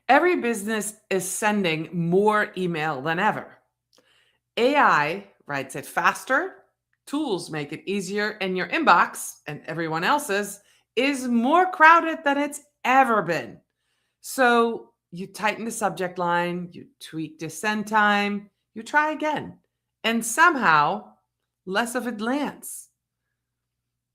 Every business is sending more email than ever. AI writes it faster, tools make it easier, and your inbox and everyone else's is more crowded than it's ever been. So you tighten the subject line, you tweak the send time, you try again, and somehow less of it lands.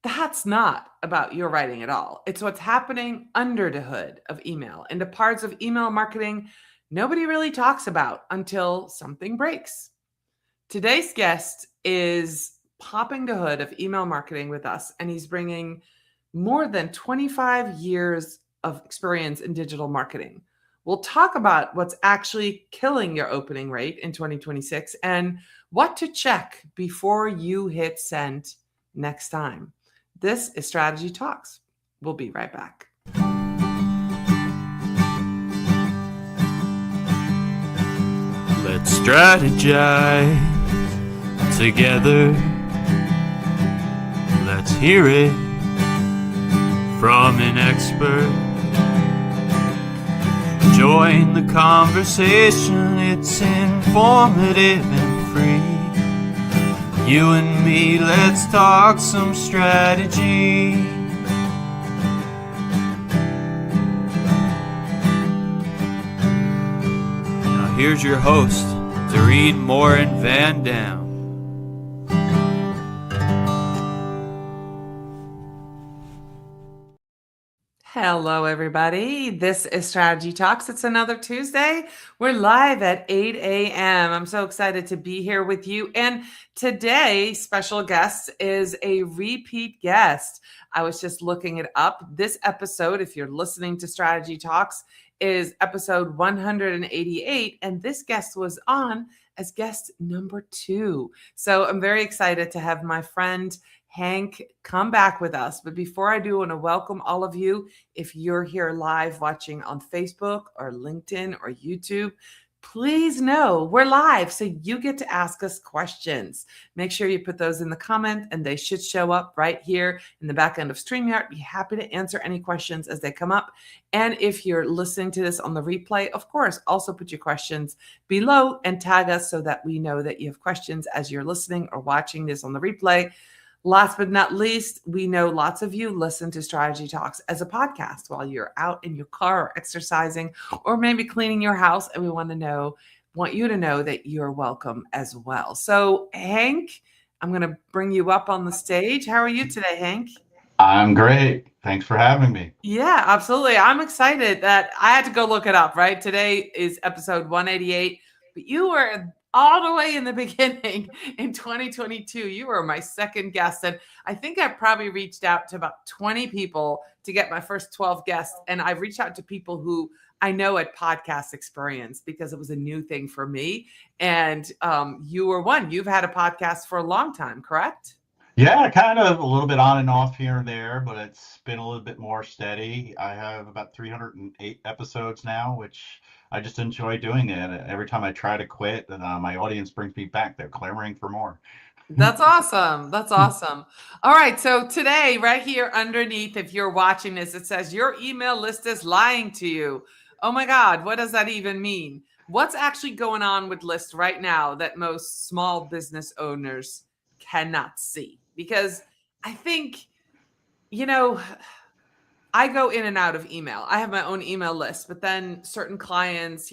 That's not about your writing at all. It's what's happening under the hood of email and the parts of email marketing nobody really talks about until something breaks. Today's guest is popping the hood of email marketing with us, and he's bringing more than 25 years of experience in digital marketing. We'll talk about what's actually killing your opening rate in 2026 and what to check before you hit send next time. This is Strategy Talks. We'll be right back. Let's strategize together. Let's hear it from an expert. Join the conversation, it's informative and free. You and me, let's talk some strategy. Now here's your host, Dorien Morin-van Dam. Hello, everybody. This is Strategy Talks. It's another Tuesday. We're live at 8 a.m. I'm so excited to be here with you. And today, special guest is a repeat guest. I was just looking it up. This episode, if you're listening to Strategy Talks, is episode 188. And this guest was on as guest number 2. So I'm very excited to have my friend Hank come back with us. But before I do, I want to welcome all of you. If you're here live watching on Facebook or LinkedIn or YouTube, please know we're live, so you get to ask us questions. Make sure you put those in the comment, and they should show up right here in the back end of StreamYard. Be happy to answer any questions as they come up. And if you're listening to this on the replay, of course, also put your questions below and tag us so that we know that you have questions as you're listening or watching this on the replay. Last but not least, we know lots of you listen to Strategy Talks as a podcast while you're out in your car or exercising or maybe cleaning your house. And we want you to know that you're welcome as well. So Hank, I'm going to bring you up on the stage. How are you today, Hank? I'm great. Thanks for having me. Yeah, absolutely. I'm excited that I had to go look it up, right? Today is episode 188, but you were all the way in the beginning in 2022. You were my second guest. And I think I probably reached out to about 20 people to get my first 12 guests. And I've reached out to people who I know had podcast experience because it was a new thing for me. And you were one. You've had a podcast for a long time, correct? Yeah, kind of a little bit on and off here and there, but it's been a little bit more steady. I have about 308 episodes now, which I just enjoy doing it. Every time I try to quit, my audience brings me back. They're clamoring for more. That's awesome. That's awesome. All right. So today, right here underneath, if you're watching this, it says your email list is lying to you. Oh my God. What does that even mean? What's actually going on with lists right now that most small business owners cannot see? Because I think, I go in and out of email. I have my own email list, but then certain clients,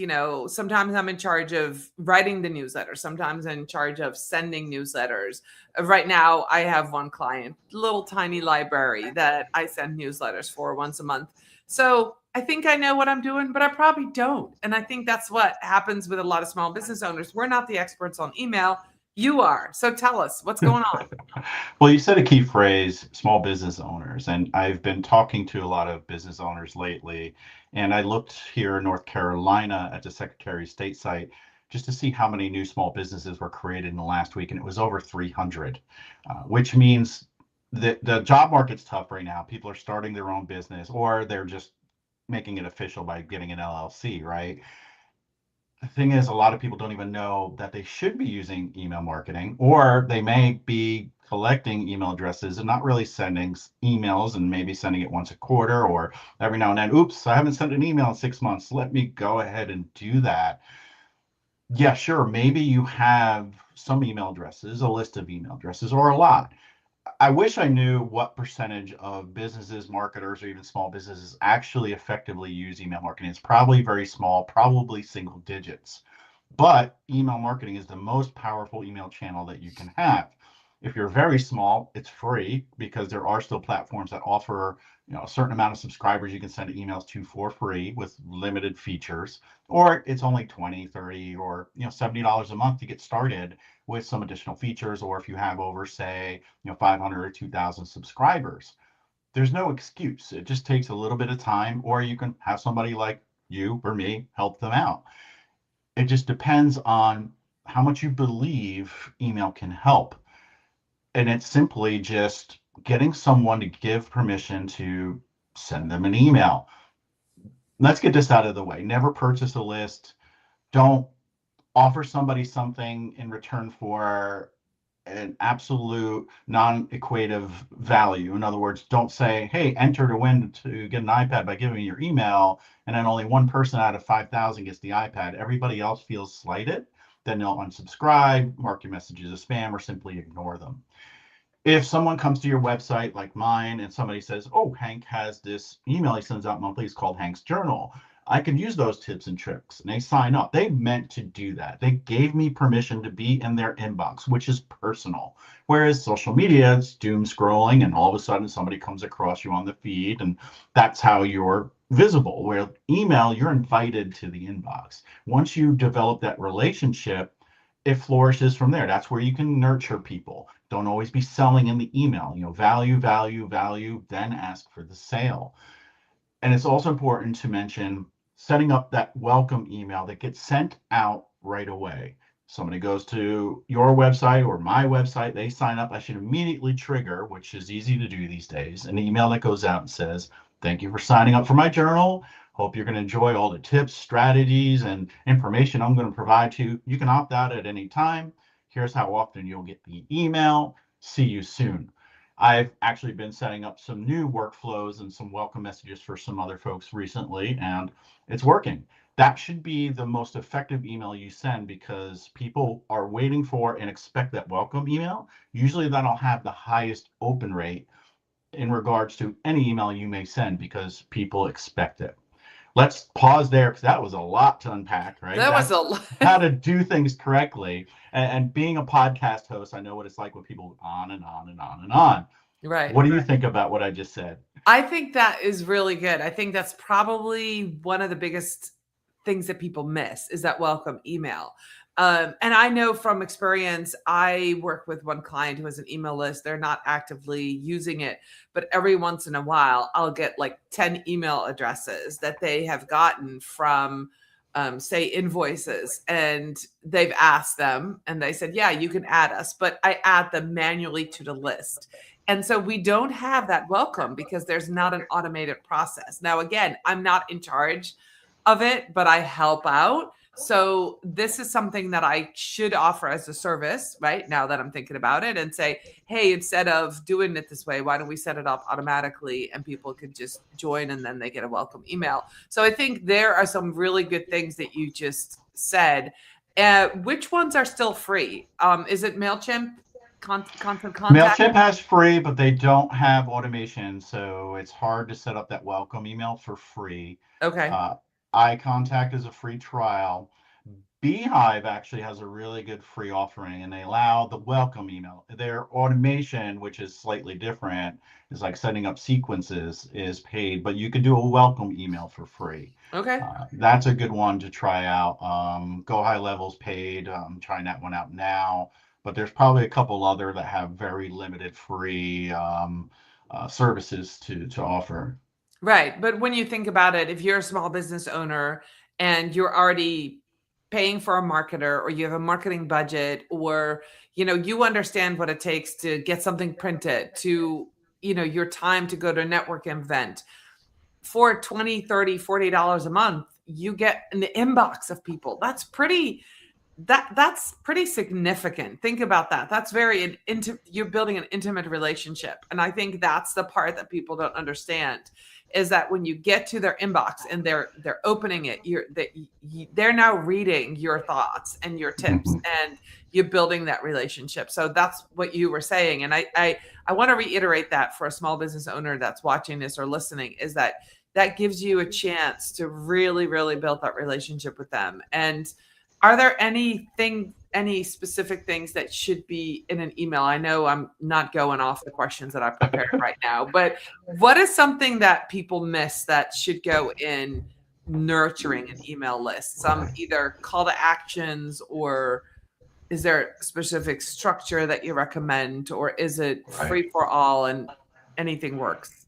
sometimes I'm in charge of writing the newsletter. Sometimes I'm in charge of sending newsletters. Right now, I have one client, little tiny library that I send newsletters for once a month. So I think I know what I'm doing, but I probably don't. And I think that's what happens with a lot of small business owners. We're not the experts on email. You are. So tell us what's going on. Well, you said a key phrase, small business owners, and I've been talking to a lot of business owners lately, and I looked here in North Carolina at the Secretary of State site just to see how many new small businesses were created in the last week, and it was over 300, which means that the job market's tough right now. People are starting their own business, or they're just making it official by getting an LLC, right? The thing is, a lot of people don't even know that they should be using email marketing, or they may be collecting email addresses and not really sending emails, and maybe sending it once a quarter or every now and then. Oops, I haven't sent an email in 6 months. Let me go ahead and do that. Yeah, sure. Maybe you have some email addresses, a list of email addresses, or a lot. I wish I knew what percentage of businesses, marketers, or even small businesses actually effectively use email marketing. It's probably very small, probably single digits. But email marketing is the most powerful email channel that you can have. If you're very small, it's free, because there are still platforms that offer, a certain amount of subscribers you can send emails to for free with limited features, or it's only 20, 30, or $70 a month to get started with some additional features. Or if you have over, say, 500 or 2,000 subscribers, there's no excuse. It just takes a little bit of time, or you can have somebody like you or me help them out. It just depends on how much you believe email can help. And it's simply just getting someone to give permission to send them an email. Let's get this out of the way. Never purchase a list. Don't offer somebody something in return for an absolute non-equative value. In other words, don't say, hey, enter to win to get an iPad by giving me your email, and then only one person out of 5,000 gets the iPad. Everybody else feels slighted. Then they'll unsubscribe, mark your messages as spam, or simply ignore them. If someone comes to your website like mine and somebody says, oh, Hank has this email he sends out monthly, it's called Hank's Journal, I can use those tips and tricks, and they sign up. They meant to do that. They gave me permission to be in their inbox, which is personal. Whereas social media, it's doom scrolling, and all of a sudden somebody comes across you on the feed, and that's how you're visible. Where email, you're invited to the inbox. Once you develop that relationship, it flourishes from there. That's where you can nurture people. Don't always be selling in the email. Value, value, value, then ask for the sale. And it's also important to mention setting up that welcome email that gets sent out right away. Somebody goes to your website or my website, they sign up, I should immediately trigger, which is easy to do these days, an email that goes out and says, thank you for signing up for my journal. Hope you're going to enjoy all the tips, strategies, and information I'm going to provide to you. You can opt out at any time. Here's how often you'll get the email. See you soon. I've actually been setting up some new workflows and some welcome messages for some other folks recently, and it's working. That should be the most effective email you send, because people are waiting for and expect that welcome email. Usually that'll have the highest open rate in regards to any email you may send, because people expect it. Let's pause there, because that was a lot to unpack, right? That was a lot. How to do things correctly. And being a podcast host, I know what it's like when people go on and on and on and on. Right. What do you think about what I just said? I think that is really good. I think that's probably one of the biggest things that people miss, is that welcome email. And I know from experience, I work with one client who has an email list. They're not actively using it, but every once in a while, I'll get like 10 email addresses that they have gotten from, say, invoices, and they've asked them, and they said, yeah, you can add us, but I add them manually to the list. And so we don't have that welcome because there's not an automated process. Now, again, I'm not in charge of it, but I help out. So this is something that I should offer as a service, right? Now that I'm thinking about it, and say, hey, instead of doing it this way, why don't we set it up automatically, and people could just join and then they get a welcome email. So I think there are some really good things that you just said. Which ones are still free? Is it MailChimp? Content contact? MailChimp has free, but they don't have automation, so it's hard to set up that welcome email for free. Okay. iContact is a free trial. Beehive actually has a really good free offering, and they allow the welcome email. Their automation, which is slightly different, is like setting up sequences, is paid, but you can do a welcome email for free. Okay. That's a good one to try out. Go High Level's paid. I'm trying that one out now, but there's probably a couple other that have very limited free services to offer. Right. But when you think about it, if you're a small business owner and you're already paying for a marketer, or you have a marketing budget, or, you understand what it takes to get something printed, to, your time to go to a network event, for $20, $30, $40 a month, you get an inbox of people. That's pretty that's pretty significant. Think about that. That's very you're building an intimate relationship. And I think that's the part that people don't understand is that when you get to their inbox and they're opening it, they're now reading your thoughts and your tips, and you're building that relationship. So that's what you were saying. And I want to reiterate that for a small business owner that's watching this or listening, is that gives you a chance to really, really build that relationship with them. And are there any specific things that should be in an email? I know I'm not going off the questions that I prepared right now, but what is something that people miss that should go in nurturing an email list? Some either call to actions, or is there a specific structure that you recommend, or is it free for all and anything works?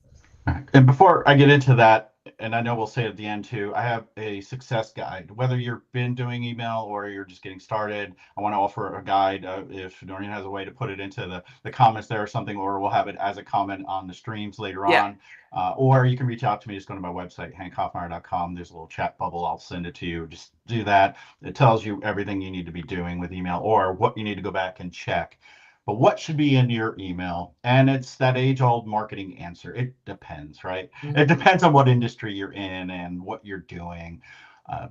And before I get into that, and I know we'll say it at the end too, I have a success guide. Whether you've been doing email or you're just getting started, I want to offer a guide. If Dorien has a way to put it into the comments there or something, or we'll have it as a comment on the streams later on. Or you can reach out to me. Just go to my website, hankhoffmeyer.com. There's a little chat bubble. I'll send it to you. Just do that. It tells you everything you need to be doing with email or what you need to go back and check. But what should be in your email? And it's that age-old marketing answer. It depends, right? It depends on what industry you're in and what you're doing.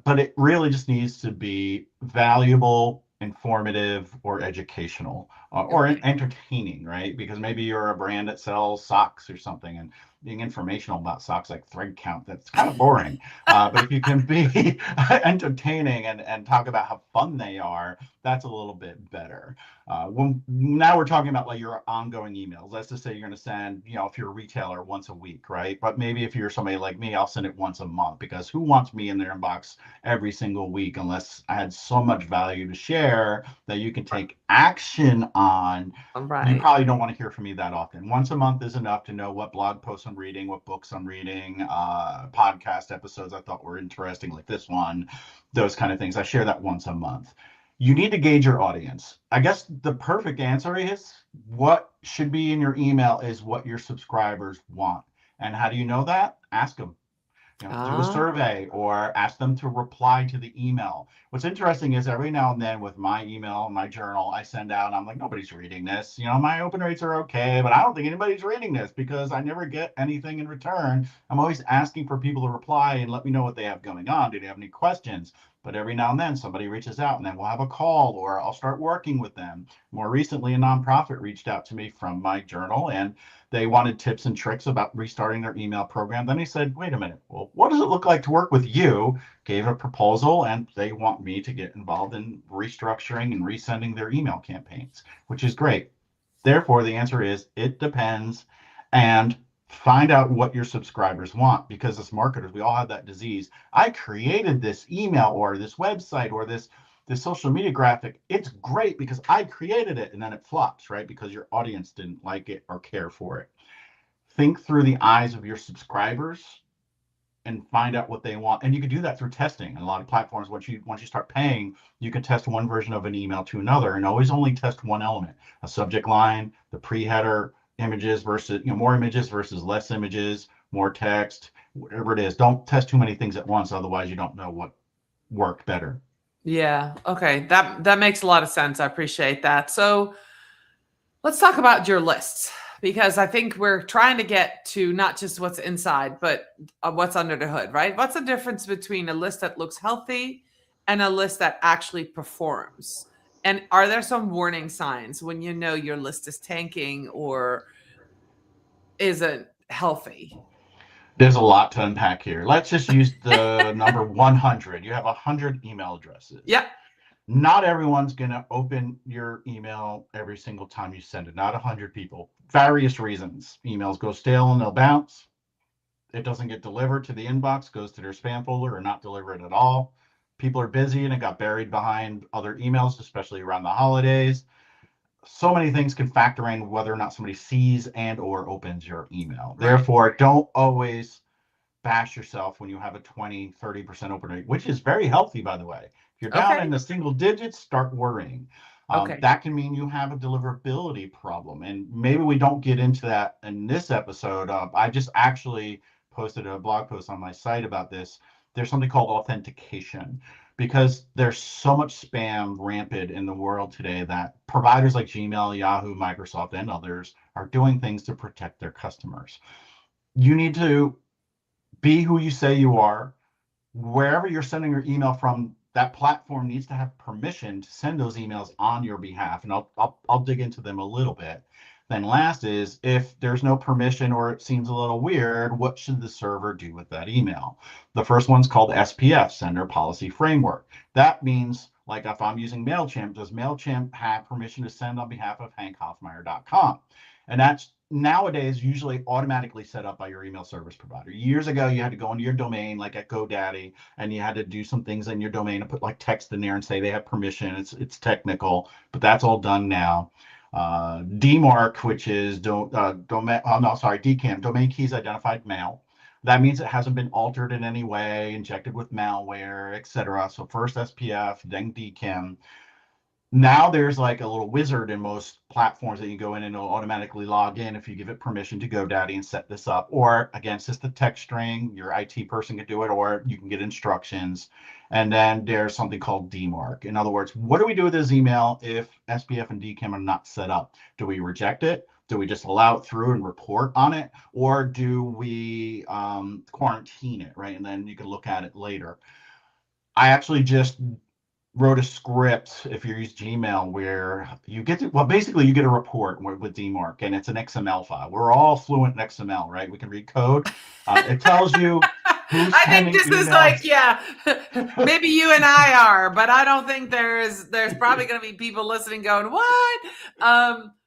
But it really just needs to be valuable, informative, or educational, or entertaining, right? Because maybe you're a brand that sells socks or something, and being informational about socks like thread count, that's kind of boring. But if you can be entertaining and talk about how fun they are, that's a little bit better. Now we're talking about like your ongoing emails. Let's just say you're going to send, if you're a retailer, once a week, right? But maybe if you're somebody like me, I'll send it once a month, because who wants me in their inbox every single week unless I had so much value to share that you can take action on. Right. You probably don't want to hear from me that often. Once a month is enough to know what blog posts I'm reading, what books I'm reading, podcast episodes I thought were interesting, like this one, those kind of things. I share that once a month. You need to gauge your audience. I guess the perfect answer is what should be in your email is what your subscribers want. And how do you know that? Ask them. Do a survey or ask them to reply to the email. What's interesting is every now and then with my email, my journal, I send out, and I'm like, nobody's reading this. My open rates are okay, but I don't think anybody's reading this because I never get anything in return. I'm always asking for people to reply and let me know what they have going on. Do they have any questions? But every now and then somebody reaches out, and then we'll have a call or I'll start working with them. More recently, a nonprofit reached out to me from my journal, and they wanted tips and tricks about restarting their email program. Then he said, wait a minute, well, what does it look like to work with you? Gave a proposal, and they want me to get involved in restructuring and resending their email campaigns, which is great. Therefore, the answer is it depends, and find out what your subscribers want, because as marketers, we all have that disease. I created this email or this website or this social media graphic. It's great because I created it, and then it flops, right? Because your audience didn't like it or care for it. Think through the eyes of your subscribers and find out what they want. And you can do that through testing. And a lot of platforms, once you start paying, you can test one version of an email to another, and always only test one element: a subject line, the pre-header, images versus, more images versus less images, more text, whatever it is. Don't test too many things at once, otherwise you don't know what worked better. Yeah. Okay. That makes a lot of sense. I appreciate that. So let's talk about your lists, because I think we're trying to get to not just what's inside, but what's under the hood, right? What's the difference between a list that looks healthy and a list that actually performs? And are there some warning signs when you know your list is tanking or isn't healthy? There's a lot to unpack here. Let's just use the number 100. You have 100 email addresses. Yep. Not everyone's going to open your email every single time you send it. Not 100 people. Various reasons. Emails go stale and they'll bounce. It doesn't get delivered to the inbox, goes to their spam folder or not delivered at all. People are busy and it got buried behind other emails, especially around the holidays. So many things can factor in whether or not somebody sees and or opens your email. Right. Therefore, don't always bash yourself when you have a 20-30% open rate, which is very healthy, by the way. If you're down in the single digits, start worrying. That can mean you have a deliverability problem. And maybe we don't get into that in this episode. I just actually posted a blog post on my site about this. there's something called authentication, because there's so much spam rampant in the world today that providers like Gmail, Yahoo, Microsoft, and others are doing things to protect their customers. You need to be who you say you are. Wherever you're sending your email from, that platform needs to have permission to send those emails on your behalf. And I'll dig into them a little bit. Then last is, if there's no permission or it seems a little weird, what should the server do with that email? The first one's called SPF, Sender Policy Framework. That means, like if I'm using MailChimp, does MailChimp have permission to send on behalf of HankHoffmeyer.com? And that's nowadays usually automatically set up by your email service provider. Years ago, you had to go into your domain, like at GoDaddy, and you had to do some things in your domain and put like text in there and say they have permission. It's technical, but that's all done now. DMARC, which is DKIM, domain keys identified mail. That means it hasn't been altered in any way, injected with malware, etc. So first SPF, then DKIM. Now there's like a little wizard in most platforms that you go in and it'll automatically log in if you give it permission to GoDaddy and set this up. Or again, it's just a text string. Your IT person can do it, or you can get instructions. And then there's something called DMARC. In other words, what do we do with this email if SPF and DKIM are not set up? Do we reject it? Do we just allow it through and report on it? Or do we quarantine it, right? And then you can look at it later. I actually just wrote a script, if you use Gmail, where you get to, well, basically you get a report with DMARC, and it's an XML file. We're all fluent in XML, right? We can read code. It tells you who's I sending think this emails. is like, yeah, maybe you and I are, but I don't think there's probably going to be people listening going, what?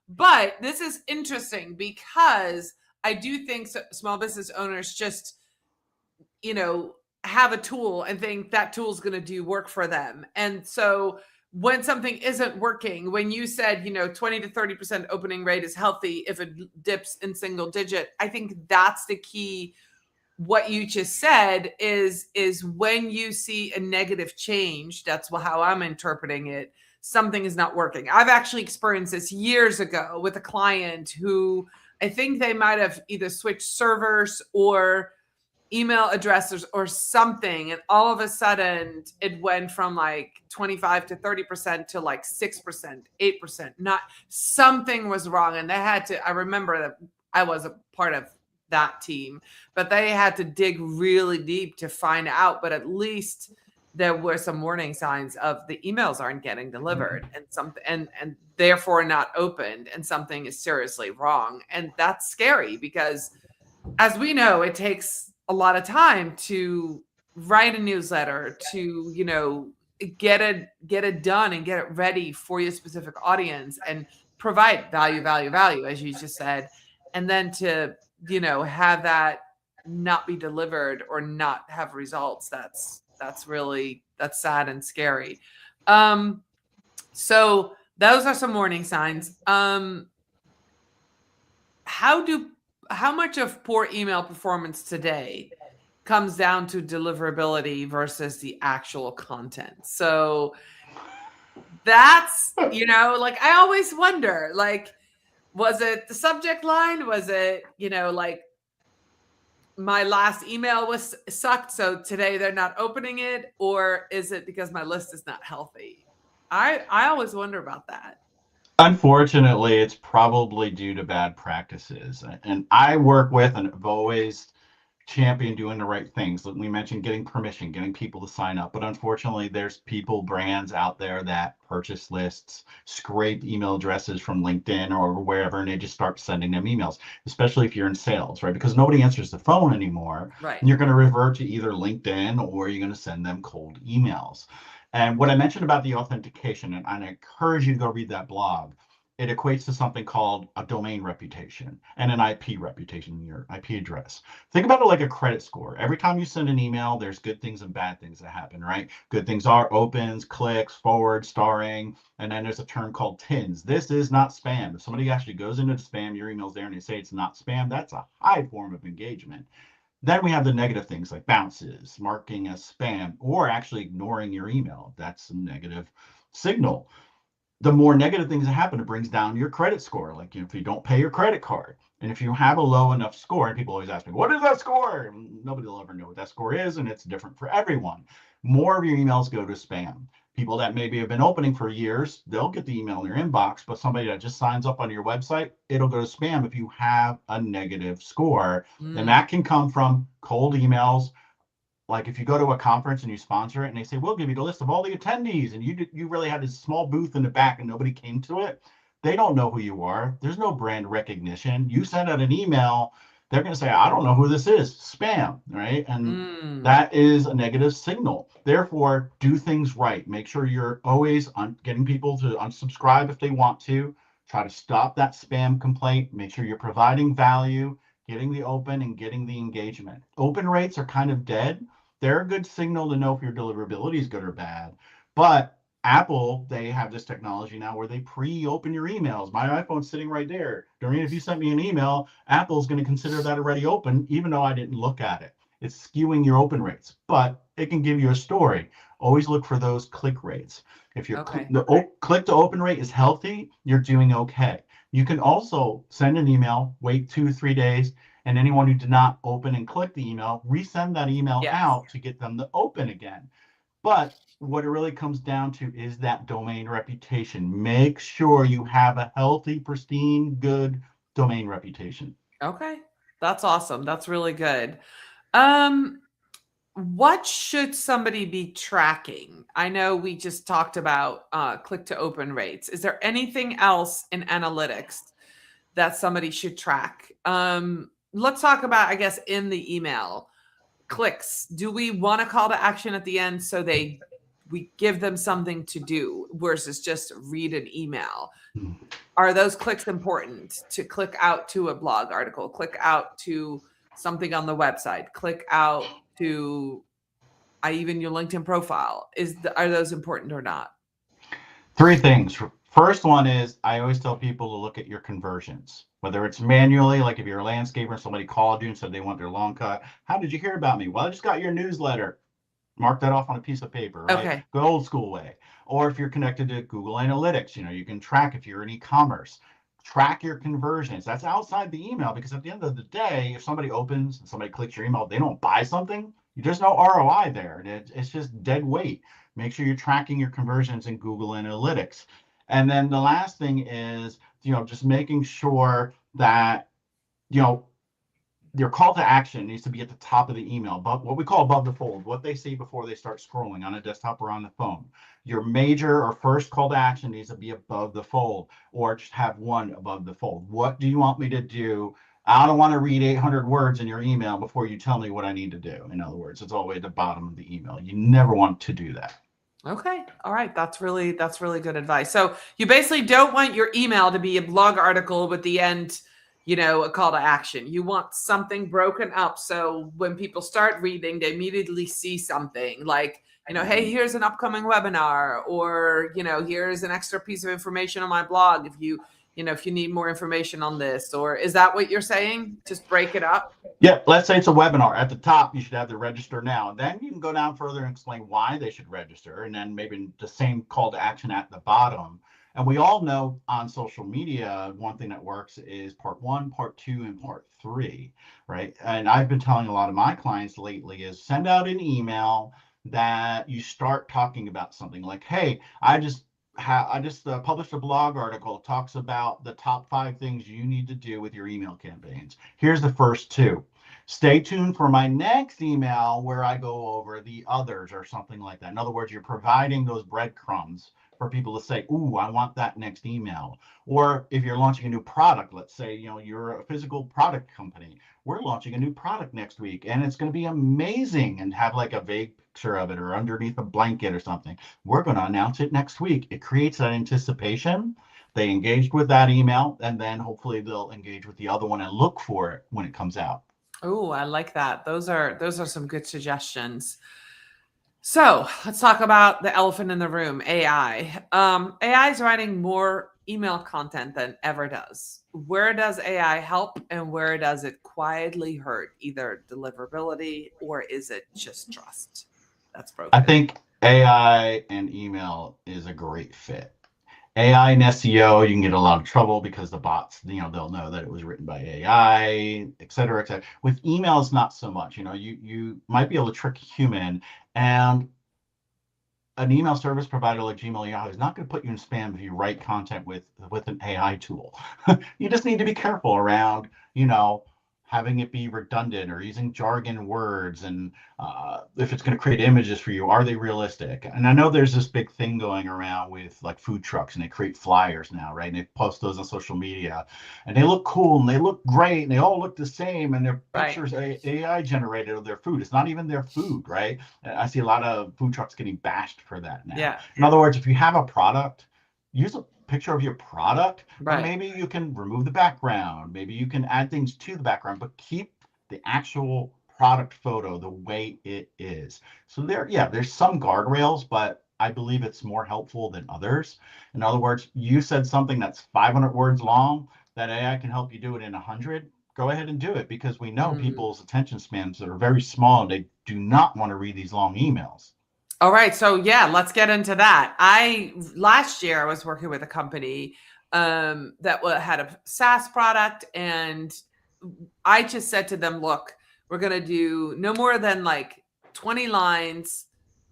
But this is interesting because I do think small business owners just, have a tool and think that tool is going to do work for them. And so when something isn't working, when you said, 20 to 30% opening rate is healthy if it dips in single digit, I think that's the key. What you just said is when you see a negative change, that's how I'm interpreting it, something is not working. I've actually experienced this years ago with a client who I think they might have either switched servers or email addresses or something, and all of a sudden it went from like 25 to 30% to like 6%, 8%. Not something was wrong, and they had to, I remember that I was a part of that team, but they had to dig really deep to find out. But at least there were some warning signs of the emails aren't getting delivered and something and therefore not opened, and something is seriously wrong. And that's scary because, as we know, it takes a lot of time to write a newsletter, to, get it done and get it ready for your specific audience and provide value, as you just said. And then to, have that not be delivered or not have results, that's sad and scary. So those are some warning signs. How much of poor email performance today comes down to deliverability versus the actual content? So that's, like, I always wonder, like, was it the subject line? Was it, like, my last email was sucked, so today they're not opening it? Or is it because my list is not healthy? I always wonder about that. Unfortunately, it's probably due to bad practices. And I work with and have always championed doing the right things. We mentioned getting permission, getting people to sign up. But unfortunately, there's brands out there that purchase lists, scrape email addresses from LinkedIn or wherever, and they just start sending them emails, especially if you're in sales, right? Because nobody answers the phone anymore. Right. And you're going to revert to either LinkedIn or you're going to send them cold emails. And what I mentioned about the authentication, and I encourage you to go read that blog, it equates to something called a domain reputation and an IP reputation, your IP address. Think about it like a credit score. Every time you send an email, there's good things and bad things that happen, right? Good things are opens, clicks, forward, starring, and then there's a term called TINs. This is not spam. If somebody actually goes into the spam, your email's there and they say it's not spam, that's a high form of engagement. Then we have the negative things like bounces, marking as spam, or actually ignoring your email. That's a negative signal. The more negative things that happen, it brings down your credit score. Like if you don't pay your credit card, And if you have a low enough score, and people always ask me, what is that score? And nobody will ever know what that score is, and it's different for everyone. More of your emails go to spam. People that maybe have been opening for years, they'll get the email in their inbox, but somebody that just signs up on your website, it'll go to spam if you have a negative score. And that can come from cold emails. Like if you go to a conference and you sponsor it and they say, we'll give you the list of all the attendees, and you really had this small booth in the back and nobody came to it, they don't know who you are. There's no brand recognition. You send out an email, they're going to say, I don't know who this is. Spam, right? And that is a negative signal. Therefore, do things right. Make sure you're always getting people to unsubscribe if they want to. Try to stop that spam complaint. Make sure you're providing value, getting the open and getting the engagement. Open rates are kind of dead. They're a good signal to know if your deliverability is good or bad. But Apple, they have this technology now where they pre-open your emails. My iPhone's sitting right there. Doreen, if you sent me an email, Apple's going to consider that already open, even though I didn't look at it. It's skewing your open rates, but it can give you a story. Always look for those click rates. If your click to open rate is healthy, you're doing okay. You can also send an email, wait 2-3 days, and anyone who did not open and click the email, resend that email out to get them to open again. But what it really comes down to is that domain reputation. Make sure you have a healthy, pristine, good domain reputation. Okay. That's awesome. That's really good. What should somebody be tracking? I know we just talked about click to open rates. Is there anything else in analytics that somebody should track? Let's talk about, I guess, in the email clicks. Do we want a call to action at the end so we give them something to do versus just read an email? Are those clicks important to click out to a blog article, click out to something on the website, click out to even your LinkedIn profile? Are those important or not? 3 things. First one is I always tell people to look at your conversions, whether it's manually, like if you're a landscaper and somebody called you and said they want their lawn cut. How did you hear about me? Well, I just got your newsletter. Mark that off on a piece of paper, right? Okay. Go old school way. Or if you're connected to Google Analytics, you can track if you're in e-commerce. Track your conversions. That's outside the email, because at the end of the day, if somebody opens and somebody clicks your email, they don't buy something, there's no ROI there. It's just dead weight. Make sure you're tracking your conversions in Google Analytics. And then the last thing is, just making sure that, your call to action needs to be at the top of the email, but what we call above the fold, what they see before they start scrolling on a desktop or on the phone. Your major or first call to action needs to be above the fold, or just have one above the fold. What do you want me to do? I don't want to read 800 words in your email before you tell me what I need to do. In other words, it's all the way at the bottom of the email. You never want to do that. Okay. All right. That's really good advice. So you basically don't want your email to be a blog article with the end, a call to action. You want something broken up. So when people start reading, they immediately see something like, hey, here's an upcoming webinar, or, here's an extra piece of information on my blog. If you need more information on this, or is that what you're saying? Just break it up. Yeah, let's say it's a webinar. At the top, you should have the register now. Then you can go down further and explain why they should register, and then maybe the same call to action at the bottom. And we all know on social media, one thing that works is part 1, part 2, and part 3, right? And I've been telling a lot of my clients lately is send out an email that you start talking about something like, hey, I just published a blog article. It talks about the top 5 things you need to do with your email campaigns. Here's the first 2. Stay tuned for my next email where I go over the others, or something like that. In other words, you're providing those breadcrumbs for people to say, ooh, I want that next email. Or if you're launching a new product, let's say, you're a physical product company. We're launching a new product next week, and it's going to be amazing, and have like a vague picture of it or underneath a blanket or something. We're going to announce it next week. It creates that anticipation. They engaged with that email, and then hopefully they'll engage with the other one and look for it when it comes out. Oh, I like that. Those are some good suggestions. So let's talk about the elephant in the room, AI. AI is writing more email content than ever does. Where does AI help, and where does it quietly hurt either deliverability, or is it just trust that's broken? I think AI and email is a great fit. AI and SEO, you can get a lot of trouble because the bots, they'll know that it was written by AI, et cetera, et cetera. With emails, not so much. You might be able to trick a human, and an email service provider like Gmail or Yahoo is not going to put you in spam if you write content with an AI tool. You just need to be careful around, having it be redundant or using jargon words, and if it's going to create images for you, are they realistic? And I know there's this big thing going around with like food trucks, and they create flyers now, right? And they post those on social media, and they look cool and they look great and they all look the same, and their Right. pictures AI generated of their food. It's not even their food, right? I see a lot of food trucks getting bashed for that now. Yeah. In other words, if you have a product, use a picture of your product, but Right. maybe you can remove the background. Maybe you can add things to the background, but keep the actual product photo the way it is. So there's some guardrails, but I believe it's more helpful than others. In other words, you said something that's 500 words long, that AI can help you do it in 100. Go ahead and do it, because we know Mm. people's attention spans are very small and they do not want to read these long emails. All right, so yeah, let's get into that. Last year I was working with a company that had a SaaS product, and I just said to them, "Look, we're going to do no more than like 20 lines,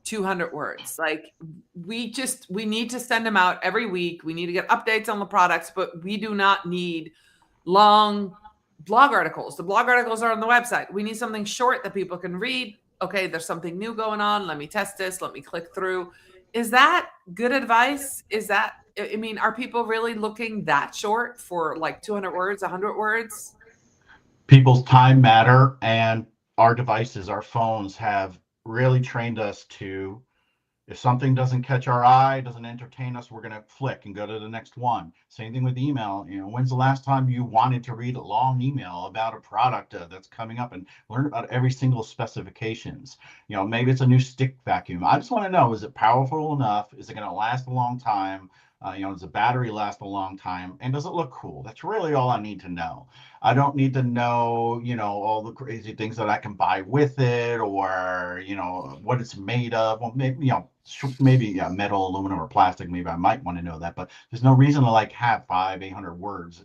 200 words. Like we need to send them out every week. We need to get updates on the products, but we do not need long blog articles. The blog articles are on the website. We need something short that people can read. Okay, there's something new going on. Let me test this. Let me click through." Is that good advice? I mean, are people really looking that short for like 200 words, 100 words? People's time matter, and our devices, our phones have really trained us to, if something doesn't catch our eye, doesn't entertain us, we're going to flick and go to the next one. Same thing with email. When's the last time you wanted to read a long email about a product that's coming up and learn about every single specifications? Maybe it's a new stick vacuum. I just want to know, is it powerful enough? Is it going to last a long time? Does the battery last a long time? And does it look cool? That's really all I need to know. I don't need to know, all the crazy things that I can buy with it, or, what it's made of. Well, maybe, maybe yeah, metal, aluminum, or plastic. Maybe I might want to know that, but there's no reason to like have 800 words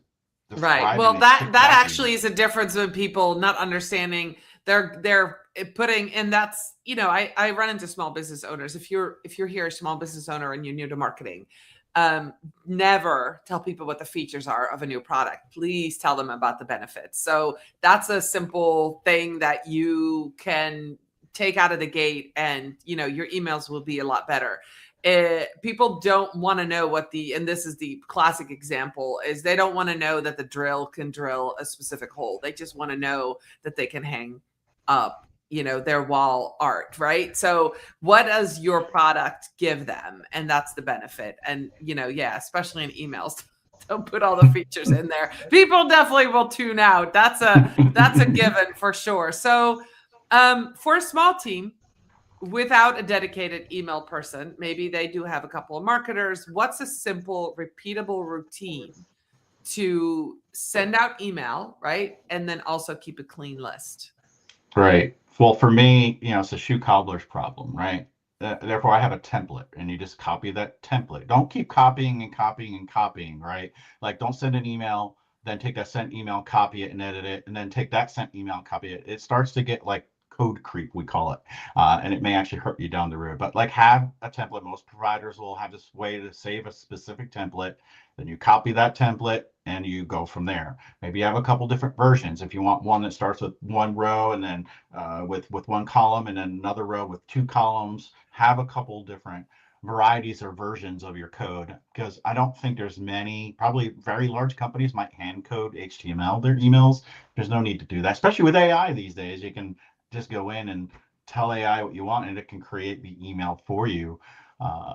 Right. describing Well, a that stick that vacuum. actually is a difference with people not understanding they're putting, and that's, I run into small business owners. If you're here a small business owner and you're new to marketing, um never tell people what the features are of a new product. Please tell them about the benefits. So that's a simple thing that you can take out of the gate, and your emails will be a lot better. People don't want to know and this is the classic example, is they don't want to know that the drill can drill a specific hole. They just want to know that they can hang up, their wall art, right? So what does your product give them? And that's the benefit. And, yeah, especially in emails, don't put all the features in there. People definitely will tune out. That's a given for sure. So for a small team, without a dedicated email person, maybe they do have a couple of marketers. What's a simple, repeatable routine to send out email, right? And then also keep a clean list. Right. Well, for me, it's a shoe cobbler's problem, right? Therefore, I have a template, and you just copy that template. Don't keep copying and copying and copying, right? Like, don't send an email, then take that sent email, copy it and edit it, and then take that sent email, copy it. It starts to get like code creep, we call it, and it may actually hurt you down the road. But like, have a template. Most providers will have this way to save a specific template. Then you copy that template and you go from there. Maybe you have a couple different versions. If you want one that starts with one row and then with one column, and then another row with two columns, have a couple different varieties or versions of your code, because I don't think there's many. Probably very large companies might hand code HTML their emails. There's no need to do that, especially with AI these days. You can just go in and tell AI what you want, and it can create the email for you.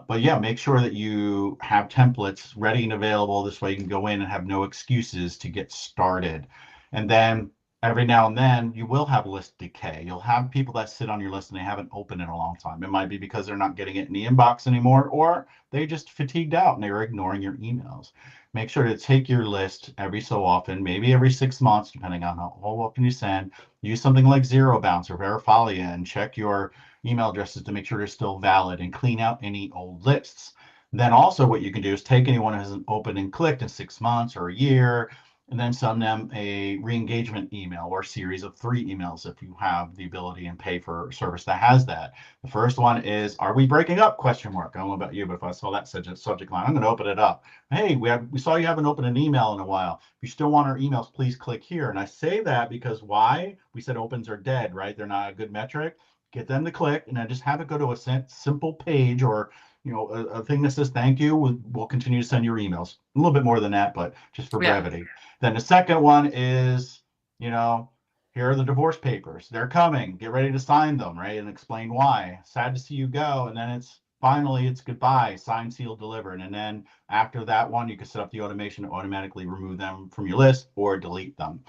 But yeah, make sure that you have templates ready and available. This way you can go in and have no excuses to get started. And then every now and then you will have list decay. You'll have people that sit on your list and they haven't opened in a long time. It might be because they're not getting it in the inbox anymore, or they just fatigued out and they're ignoring your emails. Make sure to take your list every so often, maybe every 6 months, depending on how often you send. Use something like Zero Bounce or Verifalia and check your email addresses to make sure they're still valid, and clean out any old lists. Then also what you can do is take anyone who hasn't opened and clicked in 6 months or a year, and then send them a re-engagement email or a series of 3 emails if you have the ability and pay for a service that has that. The first one is, are we breaking up? Question mark. I don't know about you, but if I saw that subject line, I'm going to open it up. Hey, we saw you haven't opened an email in a while. If you still want our emails, please click here. And I say that because why? We said opens are dead, right? They're not a good metric. Get them to click, and then just have it go to a simple page, or a thing that says thank you. We'll continue to send your emails. A little bit more than that, but just for brevity. Then the second one is, here are the divorce papers. They're coming. Get ready to sign them, right? And explain why. Sad to see you go. And then it's goodbye, sign, seal, delivered. And then after that one, you can set up the automation to automatically remove them from your list or delete them.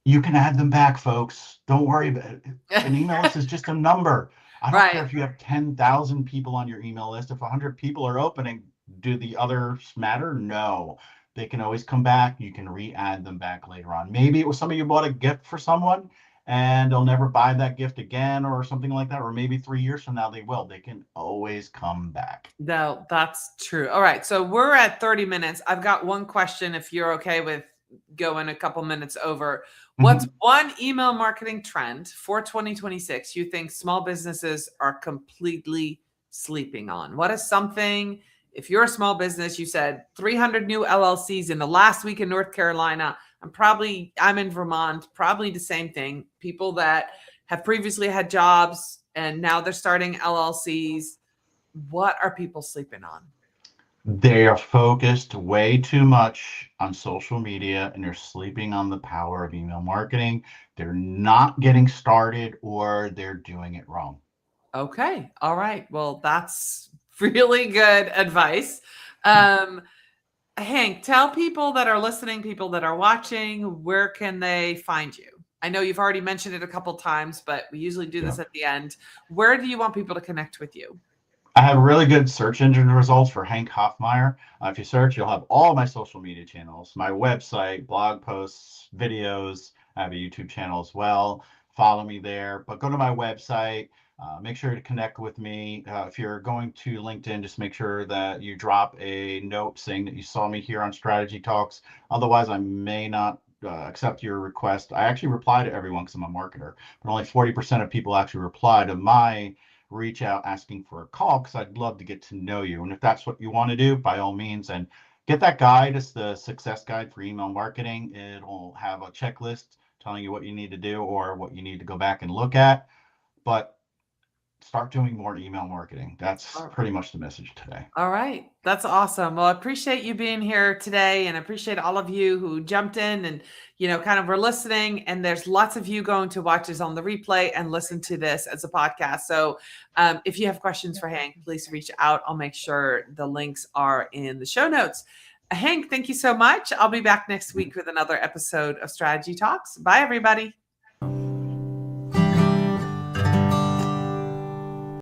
You can add them back, folks. Don't worry about it. An email list is just a number. I don't care if you have 10,000 people on your email list. If 100 people are opening, do the others matter? No. They can always come back. You can re-add them back later on. Maybe it was somebody you bought a gift for someone and they'll never buy that gift again or something like that. Or maybe 3 years from now they will. They can always come back. No, that's true. All right. So we're at 30 minutes. I've got one question if you're okay with going a couple minutes over. What's one email marketing trend for 2026 you think small businesses are completely sleeping on? What is something, if you're a small business, you said 300 new LLCs in the last week in North Carolina. I'm in Vermont, probably the same thing. People that have previously had jobs and now they're starting LLCs. What are people sleeping on? They are focused way too much on social media and they're sleeping on the power of email marketing. They're not getting started or they're doing it wrong. Okay. All right. Well, that's really good advice. Hank, tell people that are listening, people that are watching, where can they find you? I know you've already mentioned it a couple times, but we usually do this at the end. Where do you want people to connect with you? I have really good search engine results for Hank Hoffmeyer. If you search, you'll have all my social media channels, my website, blog posts, videos. I have a YouTube channel as well. Follow me there, but go to my website. Make sure to connect with me. If you're going to LinkedIn, just make sure that you drop a note saying that you saw me here on Strategy Talks. Otherwise, I may not accept your request. I actually reply to everyone because I'm a marketer, but only 40% of people actually reply to my reach out asking for a call, because I'd love to get to know you. And if that's what you want to do, by all means, and get that guide. It's the success guide for email marketing. It'll have a checklist telling you what you need to do or what you need to go back and look at. But start doing more email marketing. That's pretty much the message today. All right. That's awesome. Well, I appreciate you being here today and I appreciate all of you who jumped in and, kind of were listening. And there's lots of you going to watch this on the replay and listen to this as a podcast. So if you have questions for Hank, please reach out. I'll make sure the links are in the show notes. Hank, thank you so much. I'll be back next week with another episode of Strategy Talks. Bye, everybody.